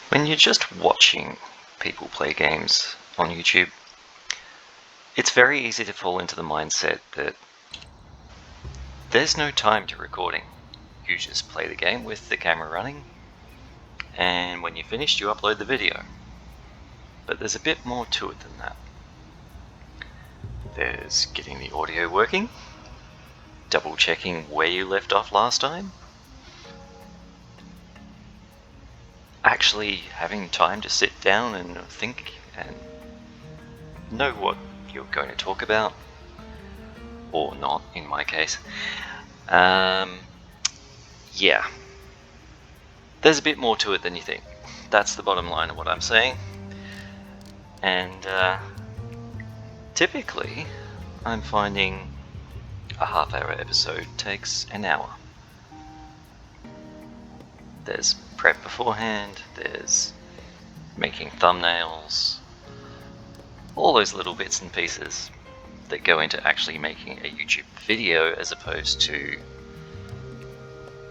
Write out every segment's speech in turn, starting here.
When you're just watching people play games on YouTube, it's very easy to fall into the mindset that there's no time to recording. You just play the game with the camera running, and when you're finished, you upload the video. But there's a bit more to it than that. There's getting the audio working, double checking where you left off last time, actually having time to sit down and think and know what you're going to talk about, or not in my case. Yeah, there's a bit more to it than you think. That's the bottom line of what I'm saying. And typically I'm finding a half-hour episode takes an hour. There's prep beforehand, there's making thumbnails, all those little bits and pieces that go into actually making a YouTube video as opposed to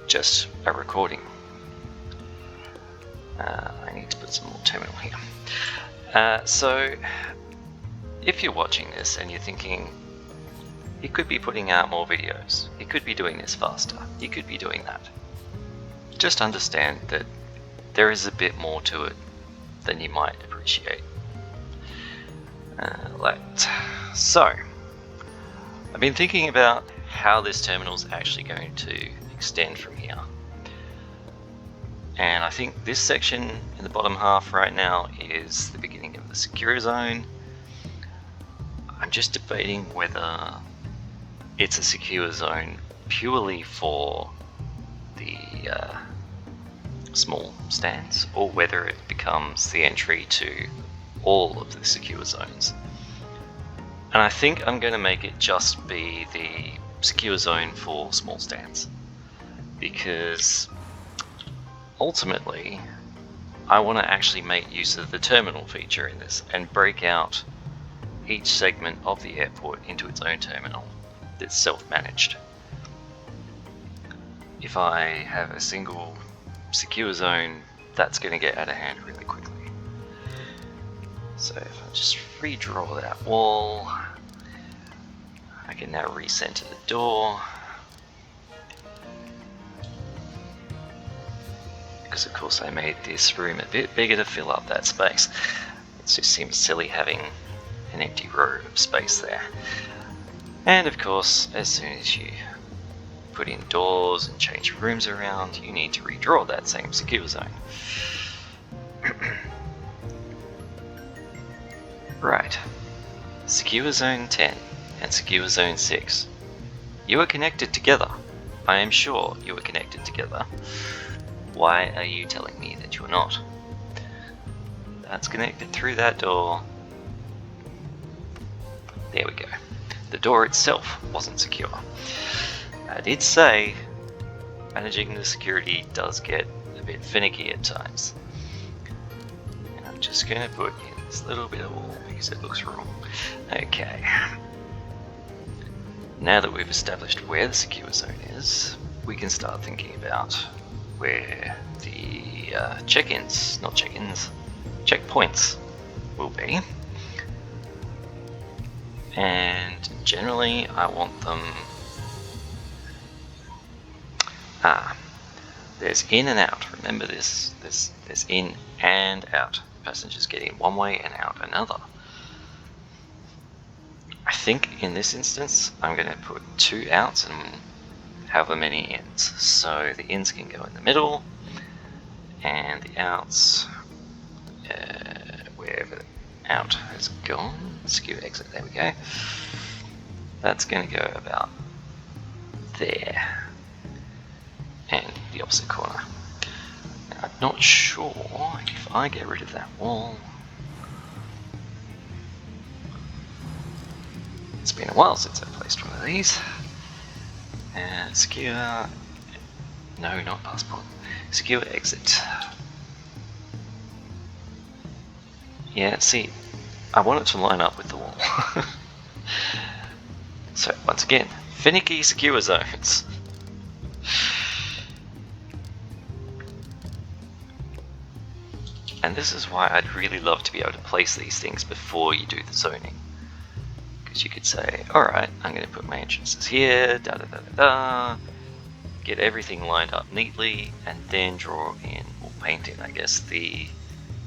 just a recording. I need to put some more terminal here. So if you're watching this and you're thinking, he could be putting out more videos, he could be doing this faster, he could be doing that, just understand that there is a bit more to it than you might appreciate. So, I've been thinking about how this terminal is actually going to extend from here. And I think this section in the bottom half right now is the beginning of the secure zone. I'm just debating whether it's a secure zone purely for the small stands, or whether it becomes the entry to all of the secure zones. And I think I'm going to make it just be the secure zone for small stands, because ultimately I want to actually make use of the terminal feature in this and break out each segment of the airport into its own terminal that's self-managed. If I have a single secure zone, that's going to get out of hand really quickly. So if I just redraw that wall, I can now recenter the door. Because of course I made this room a bit bigger to fill up that space. It just seems silly having an empty row of space there. And of course, as soon as you put in doors and change rooms around, you need to redraw that same secure zone. Right, Secure Zone 10 and Secure Zone 6. You are connected together. I am sure you are connected together. Why are you telling me that you're not? That's connected through that door. There we go. The door itself wasn't secure. I did say managing the security does get a bit finicky at times. And I'm just going to put in this little bit of wall because it looks wrong. Okay. Now that we've established where the secure zone is, we can start thinking about where the check-ins, not check-ins, checkpoints will be. And generally I want them... there's in and out. Remember this. There's in and out. Passengers get in one way and out another. I think in this instance I'm going to put 2 outs and however many ins. So the ins can go in the middle, and the outs, wherever the out has gone, secure exit, there we go. That's going to go about there. And the opposite corner. Now, I'm not sure if I get rid of that wall. It's been a while since I placed one of these. And secure... no, not passport. Secure exit. Yeah, see, I want it to line up with the wall. So, once again, finicky secure zones. And this is why I'd really love to be able to place these things before you do the zoning. Because you could say, alright, I'm going to put my entrances here, da da da da da, get everything lined up neatly, and then draw in, or paint in, I guess, the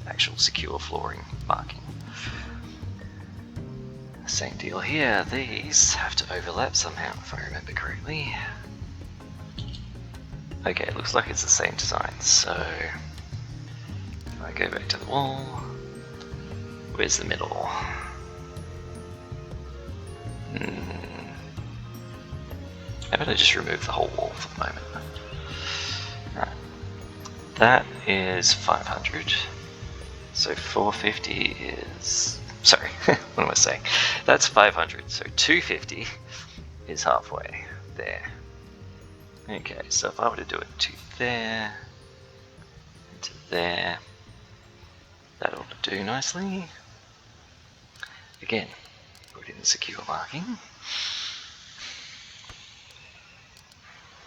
actual secure flooring marking. Same deal here, these have to overlap somehow, if I remember correctly. Okay, it looks like it's the same design, so if I go back to the wall, where's the middle? How about I just remove the whole wall for the moment? Right, that is 500, so 450 is, sorry, what am I saying? That's 500, so 250 is halfway there. Okay, so if I were to do it to there, and to there, that ought to do nicely. Again, put in the secure marking.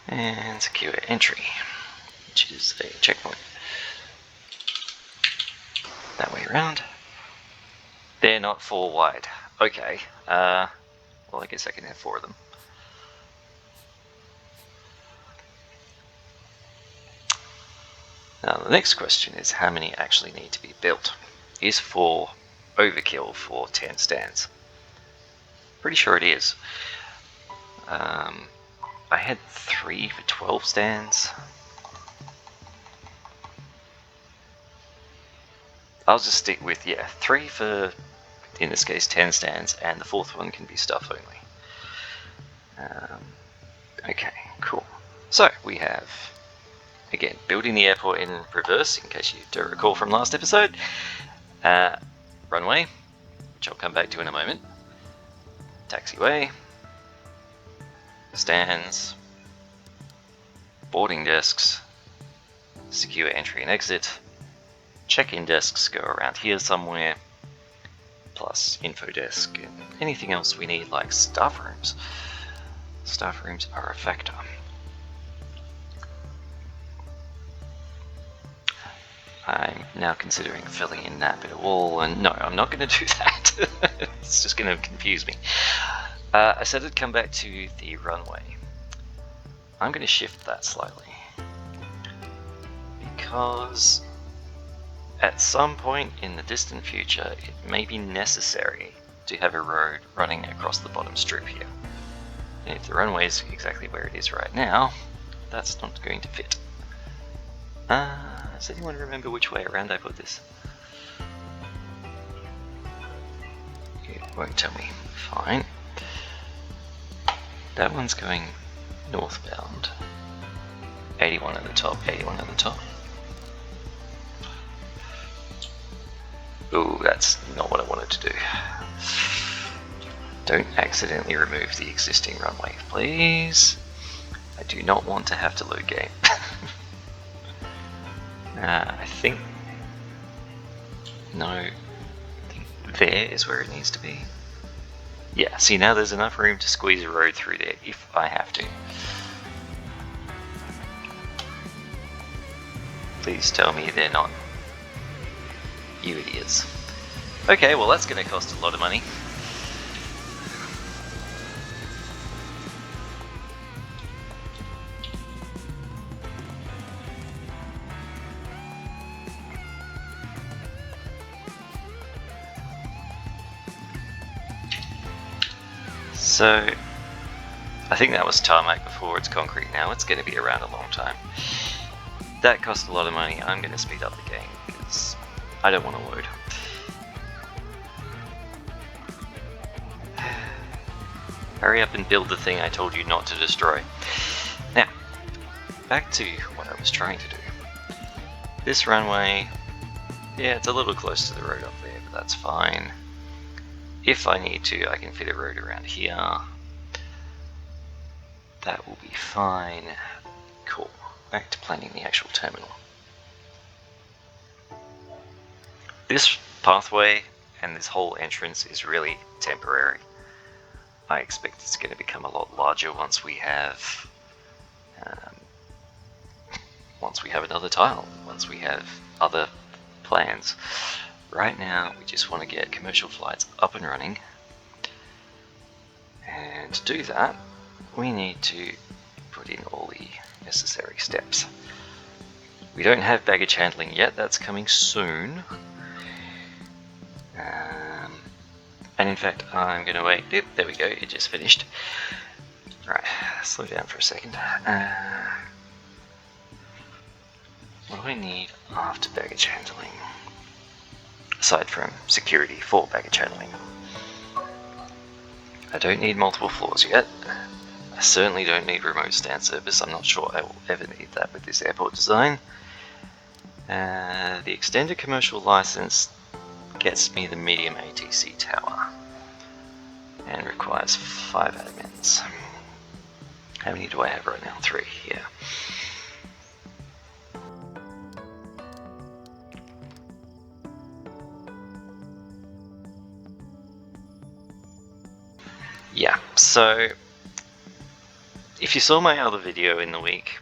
And secure entry, which is a checkpoint. That way around. They're not 4 wide. Okay, well I guess I can have 4 of them. Now the next question is how many actually need to be built? Is 4 overkill for 10 stands? Pretty sure it is. I had 3 for 12 stands. I'll just stick with, yeah, 3 for, in this case, 10 stands, and the 4th one can be stuff only. Okay, cool. So, we have, again, building the airport in reverse, in case you don't recall from last episode. Runway, which I'll come back to in a moment. Taxiway. Stands. Boarding desks. Secure entry and exit. Check-in desks go around here somewhere. Plus info desk and anything else we need, like staff rooms. Staff rooms are a factor. I'm now considering filling in that bit of wall, and no, I'm not going to do that. It's just going to confuse me. I said I'd come back to the runway. I'm going to shift that slightly, because at some point in the distant future it may be necessary to have a road running across the bottom strip here. And if the runway is exactly where it is right now, that's not going to fit. Does anyone remember which way around I put this? It won't tell me. Fine. That one's going northbound. 81 at the top, 81 at the top. Ooh, that's not what I wanted to do. Don't accidentally remove the existing runway, please. I do not want to have to load game. I think... no, I think there is where it needs to be. Yeah, see, now there's enough room to squeeze a road through there if I have to. Please tell me they're not. You idiots. Okay, well that's going to cost a lot of money. So, I think that was tarmac before, it's concrete now, it's going to be around a long time. That cost a lot of money. I'm going to speed up the game because I don't want to load. Hurry up and build the thing I told you not to destroy. Now, back to what I was trying to do. This runway, yeah, it's a little close to the road up there, but that's fine. If I need to, I can fit a road around here. That will be fine. Cool. Back to planning the actual terminal. This pathway and this whole entrance is really temporary. I expect it's going to become a lot larger once we have another tile, once we have other plans. Right now, we just want to get commercial flights up and running. And to do that, we need to put in all the necessary steps. We don't have baggage handling yet, that's coming soon. And in fact, I'm going to wait. Yep, there we go, it just finished. Right, slow down for a second. What do I need after baggage handling? Aside from security for baggage handling. I don't need multiple floors yet. I certainly don't need remote stand service. I'm not sure I will ever need that with this airport design. The extended commercial license gets me the medium ATC tower and requires 5 admins. How many do I have right now? 3, yeah. Yeah, so if you saw my other video in the week,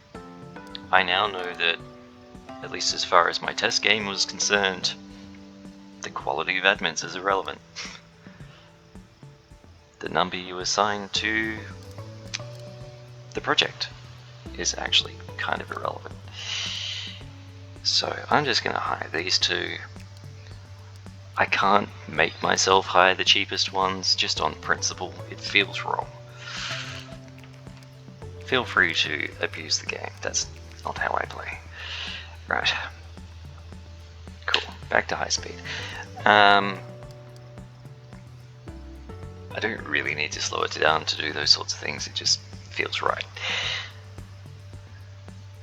I now know that, at least as far as my test game was concerned, the quality of admins is irrelevant. The number you assign to the project is actually kind of irrelevant. So I'm just going to hire these 2. I can't make myself hire the cheapest ones just on principle. It feels wrong. Feel free to abuse the game. That's not how I play. Right. Cool. Back to high speed. I don't really need to slow it down to do those sorts of things. It just feels right.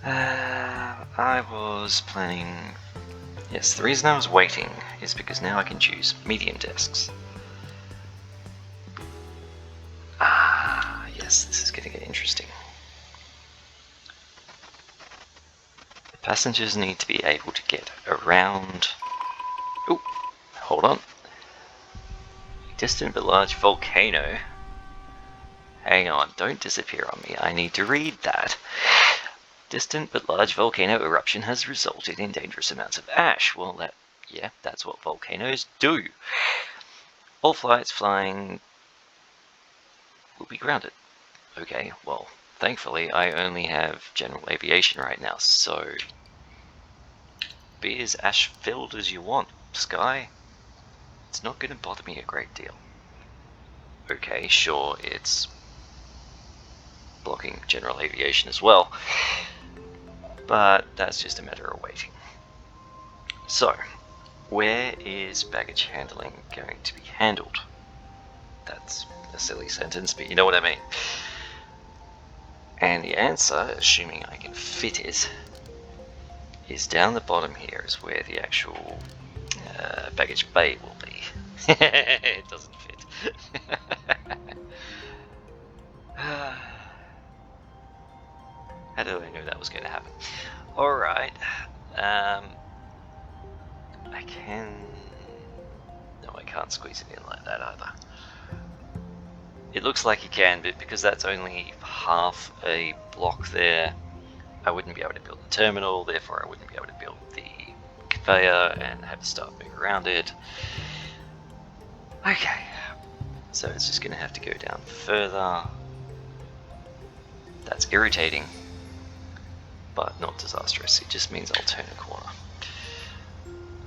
I was planning... Yes, the reason I was waiting is because now I can choose medium desks. Yes, this is going to get interesting. The passengers need to be able to get around... Oh, hold on. A distant but large volcano. Hang on, don't disappear on me. I need to read that. Distant but large volcano eruption has resulted in dangerous amounts of ash. Well, that's what volcanoes do. All flights flying will be grounded. Okay, well, thankfully I only have general aviation right now, so be as ash-filled as you want, Sky. It's not going to bother me a great deal. Okay, sure, it's blocking general aviation as well, but that's just a matter of waiting. So, where is baggage handling going to be handled? That's a silly sentence, but you know what I mean. And the answer, assuming I can fit it, is down the bottom here is where the actual baggage bay will be. It doesn't fit. How did I know that was going to happen? Alright. I can... No, I can't squeeze it in like that either. It looks like you can, but because that's only half a block there, I wouldn't be able to build the terminal, therefore I wouldn't be able to build the conveyor and have the staff move around it. Okay, so it's just going to have to go down further. That's irritating, but not disastrous. It just means I'll turn a corner.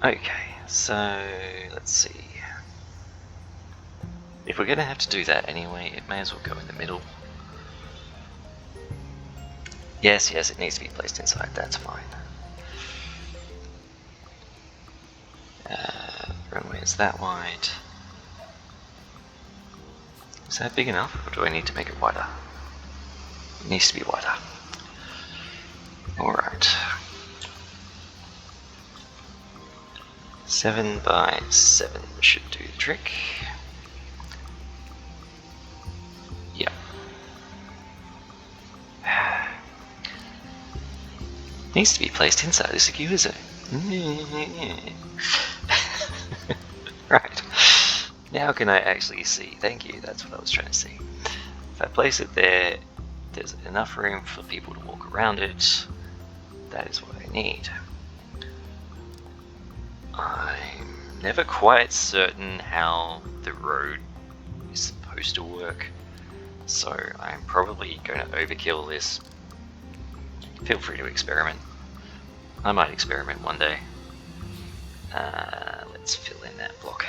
Okay, so let's see. If we're going to have to do that anyway, it may as well go in the middle. Yes, it needs to be placed inside, that's fine. Runway is that wide. Is that big enough, or do I need to make it wider? It needs to be wider. Alright. 7 by 7 should do the trick. Yep. Needs to be placed inside the secure zone. Right. Now can I actually see? Thank you, that's what I was trying to see. If I place it there, there's enough room for people to walk around it. That is what I need. I'm never quite certain how the road is supposed to work, so I'm probably going to overkill this. Feel free to experiment. I might experiment one day. Let's fill in that block.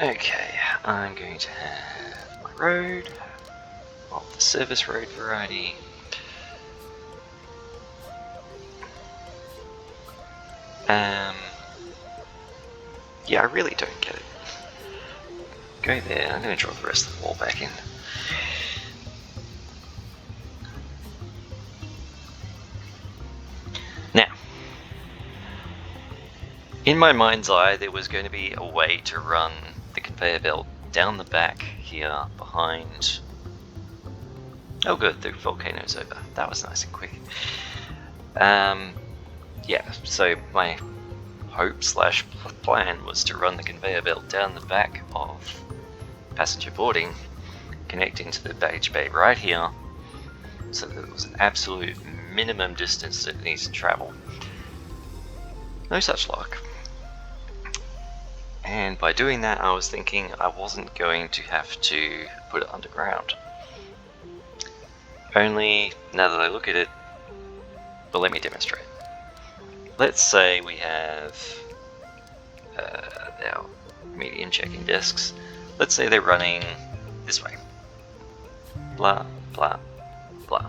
Okay, I'm going to have my road of the service road variety. Yeah, I really don't get it. Go there, I'm going to draw the rest of the wall back in. Now, in my mind's eye, there was going to be a way to run the conveyor belt down the back here behind... Oh good, the volcano's over. That was nice and quick. Yeah, so my hope/plan was to run the conveyor belt down the back of passenger boarding, connecting to the baggage bay right here, so that there was an absolute minimum distance that it needs to travel. No such luck. And by doing that, I was thinking I wasn't going to have to put it underground. Only, now that I look at it, well, let me demonstrate. Let's say we have our medium check-in desks. Let's say they're running this way. Blah, blah, blah.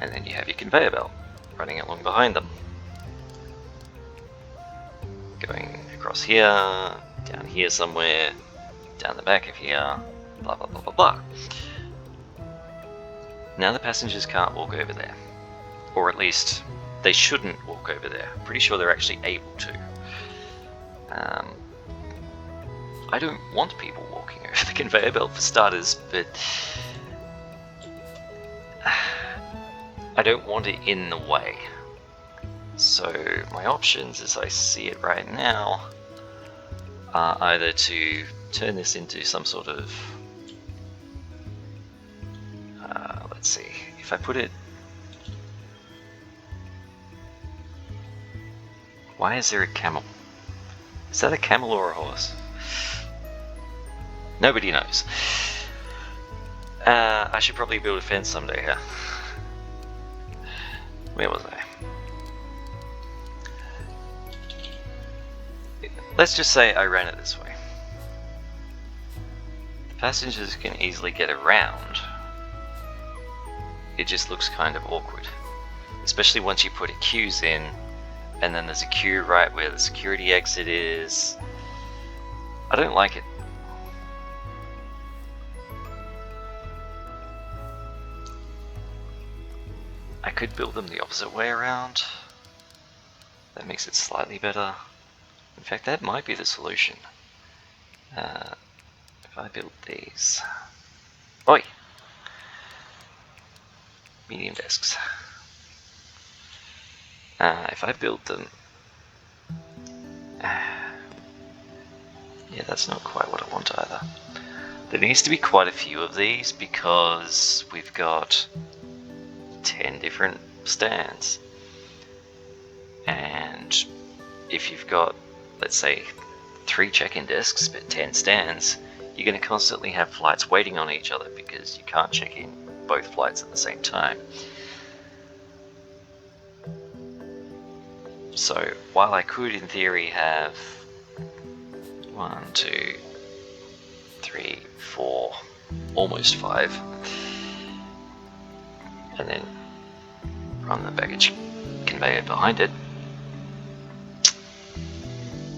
And then you have your conveyor belt running along behind them. Going across here, down here somewhere, down the back of here, blah, blah, blah, blah, blah. Now the passengers can't walk over there. Or at least, they shouldn't walk over there. I'm pretty sure they're actually able to. I don't want people walking over the conveyor belt for starters, but I don't want it in the way. So my options, as I see it right now, are either to turn this into some sort of... let's see, if I put it... Why is there a camel? Is that a camel or a horse? Nobody knows. I should probably build a fence someday here. Where was I? Let's just say I ran it this way. The passengers can easily get around. It just looks kind of awkward. Especially once you put a queues in, and then there's a queue right where the security exit is. I don't like it. I could build them the opposite way around. That makes it slightly better. In fact, that might be the solution. If I build these... Oi! Medium desks. If I build them... yeah, that's not quite what I want either. There needs to be quite a few of these because we've got 10 different stands. And if you've got, let's say, 3 check-in desks but 10 stands, you're going to constantly have flights waiting on each other because you can't check in both flights at the same time. So while I could in theory have 1, 2, 3, 4, almost 5, and then run the baggage conveyor behind it,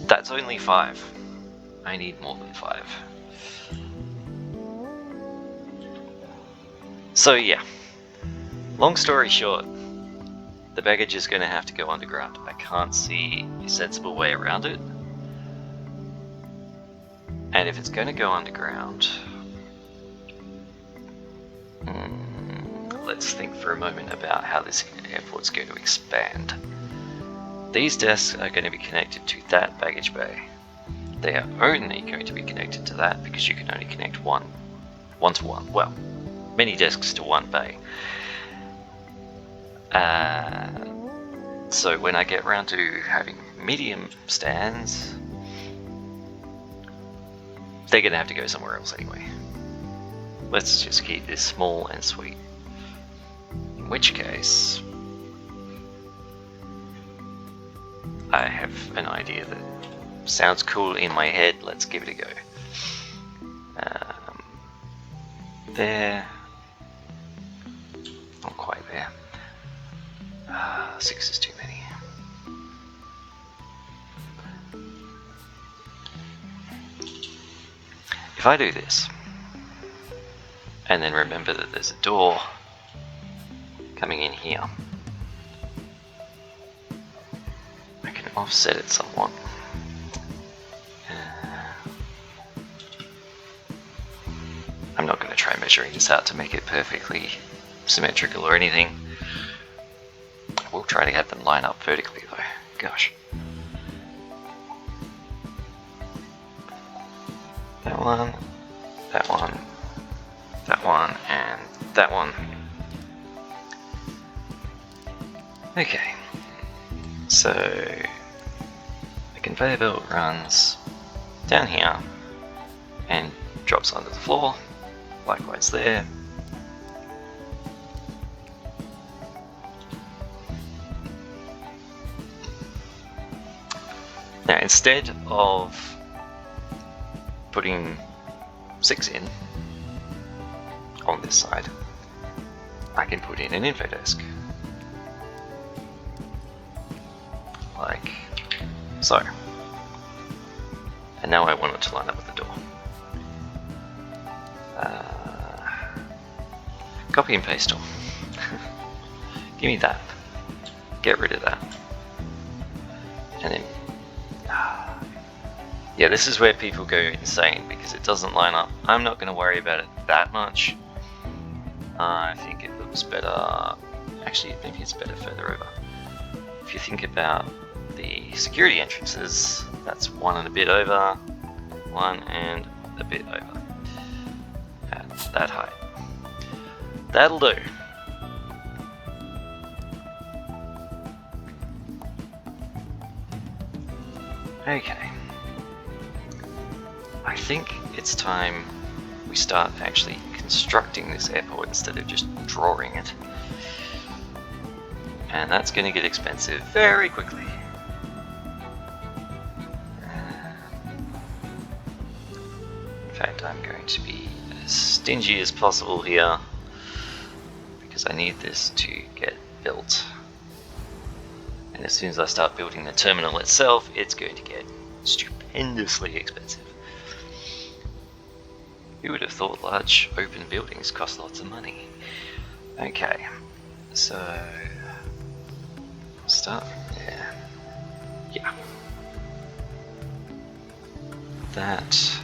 that's only 5. I need more than 5. So yeah, long story short, the baggage is going to have to go underground. I can't see a sensible way around it. And if it's going to go underground, let's think for a moment about how this airport's going to expand. These desks are going to be connected to that baggage bay. They are only going to be connected to that because you can only connect one to one. Well, many desks to one bay. So when I get around to having medium stands, they're gonna have to go somewhere else anyway. Let's just keep this small and sweet. In which case, I have an idea that sounds cool in my head. Let's give it a go. There. Not quite there. 6 is too many. If I do this, and then remember that there's a door coming in here, I can offset it somewhat. I'm not going to try measuring this out to make it perfectly symmetrical or anything. I will try to have them line up vertically though. Gosh. That one, that one, that one, and that one. Okay. So the conveyor belt runs down here and drops onto the floor. Likewise there. Now instead of putting 6 in on this side, I can put in an info desk. Like so. And now I want it to line up with the door. Copy and paste all. Give me that. Get rid of that. And then yeah, this is where people go insane because it doesn't line up. I'm not going to worry about it that much. I think it looks better. Actually, maybe it's better further over. If you think about the security entrances, that's 1 and a bit over, 1 and a bit over. At that height. That'll do. Okay. I think it's time we start actually constructing this airport instead of just drawing it. And that's going to get expensive very quickly. In fact, I'm going to be as stingy as possible here because I need this to get built. And as soon as I start building the terminal itself, it's going to get stupendously expensive. Who would have thought large open buildings cost lots of money? Okay, so start from there. Yeah. That.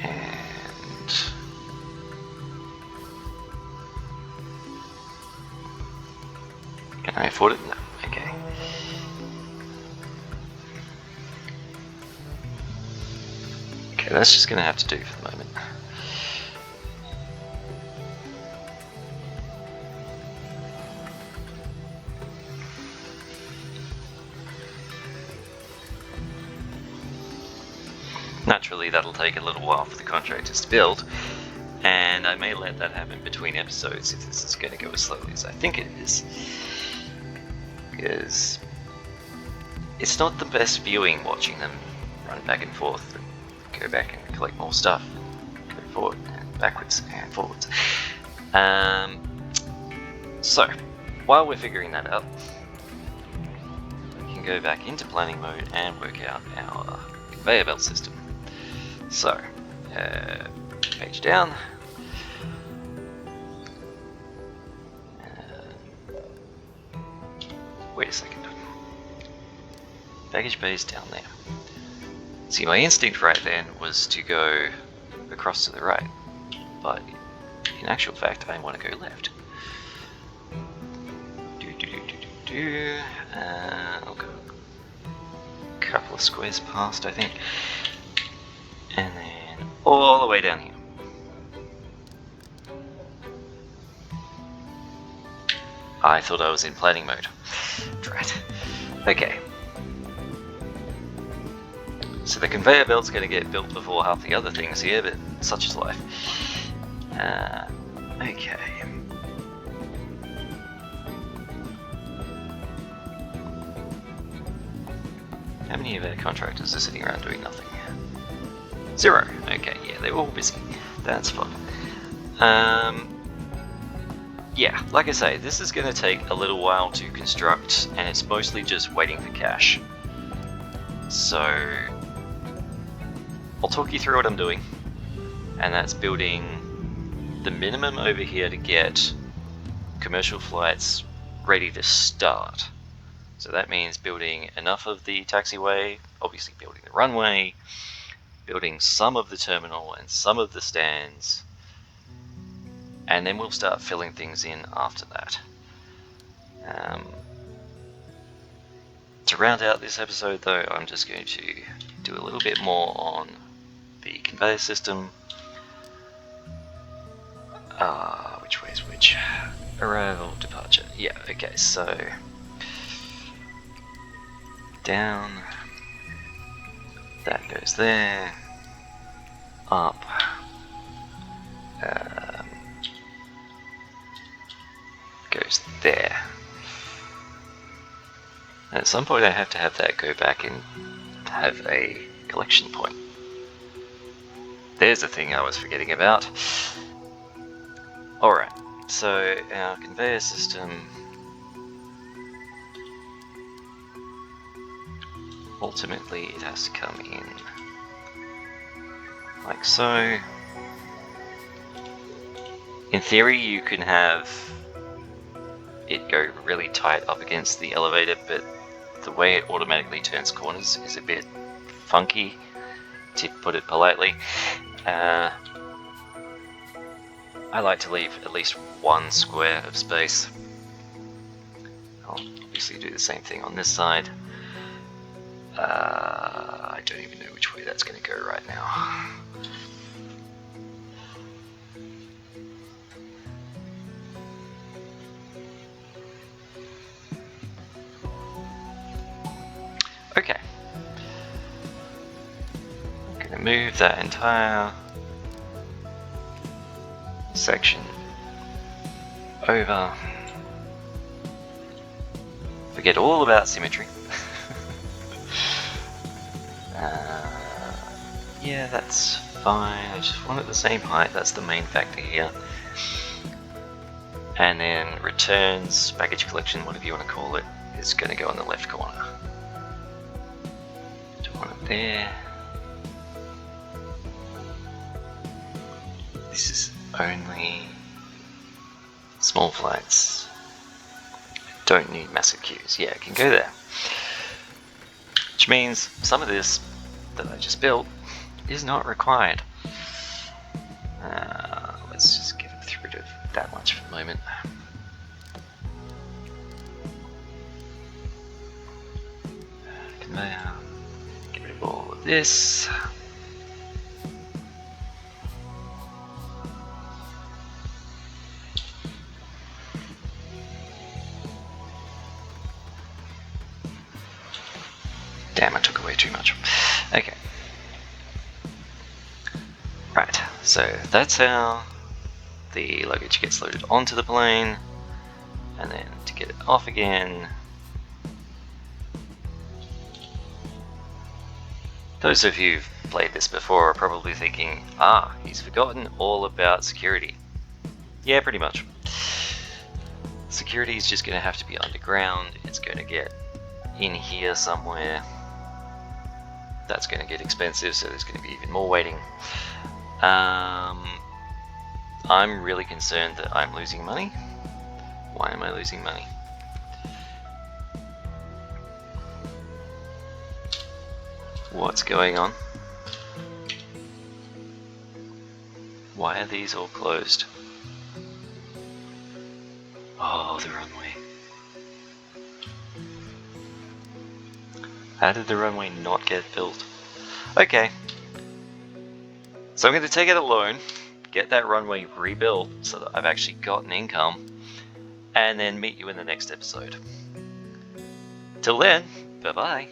And can I afford it? No. Okay. Okay, that's just going to have to do for the moment. Naturally, that'll take a little while for the contractors to build, and I may let that happen between episodes if this is going to go as slowly as I think it is, because it's not the best viewing watching them run back and forth and go back and collect more stuff, go forward and backwards and forwards. So, while we're figuring that out, we can go back into planning mode and work out our conveyor belt system. So, page down. Wait a second. Baggage bay is down there. See, my instinct right then was to go across to the right, but in actual fact, I want to go left. I'll go a couple of squares past, I think. And then all the way down here. I thought I was in planning mode. Drat. Okay. So the conveyor belt's going to get built before half the other things here, but such is life. Okay. How many of our contractors are sitting around doing nothing? 0. Okay, yeah, they're all busy. That's fine. Yeah, like I say, this is going to take a little while to construct, and it's mostly just waiting for cash. So, I'll talk you through what I'm doing, and that's building the minimum over here to get commercial flights ready to start. So that means building enough of the taxiway, obviously building the runway, building some of the terminal and some of the stands, and then we'll start filling things in after that. To round out this episode though, I'm just going to do a little bit more on the conveyor system. Which way is which? Arrival, departure. Yeah, okay, so down, that goes there, up, goes there. And at some point I have to have that go back and have a collection point. There's a thing I was forgetting about. Alright, so our conveyor system ultimately it has to come in like so. In theory you can have it go really tight up against the elevator, but the way it automatically turns corners is a bit funky, to put it politely. I like to leave at least one square of space. I'll obviously do the same thing on this side. I don't even know which way that's going to go right now. Okay. I'm going to move that entire section over. Forget all about symmetry. Yeah, that's fine. I just want it the same height. That's the main factor here. And then returns, baggage collection, whatever you want to call it, is going to go in the left corner. Do I want it there? This is only small flights. Don't need massive queues. Yeah, it can go there. Which means some of this that I just built is not required. Let's just get rid of that much for the moment. Conveyor. Get rid of all of this. Damn, I took away too much. Okay. Right, so that's how the luggage gets loaded onto the plane, and then to get it off again. Those of you who've played this before are probably thinking, he's forgotten all about security. Yeah, pretty much. Security is just going to have to be underground. It's going to get in here somewhere. That's going to get expensive, so there's going to be even more waiting. I'm really concerned that I'm losing money. Why am I losing money? What's going on? Why are these all closed? Oh, the runway. How did the runway not get built? Okay. So I'm going to take it a loan, get that runway rebuilt so that I've actually got an income, and then meet you in the next episode. Till then, bye-bye.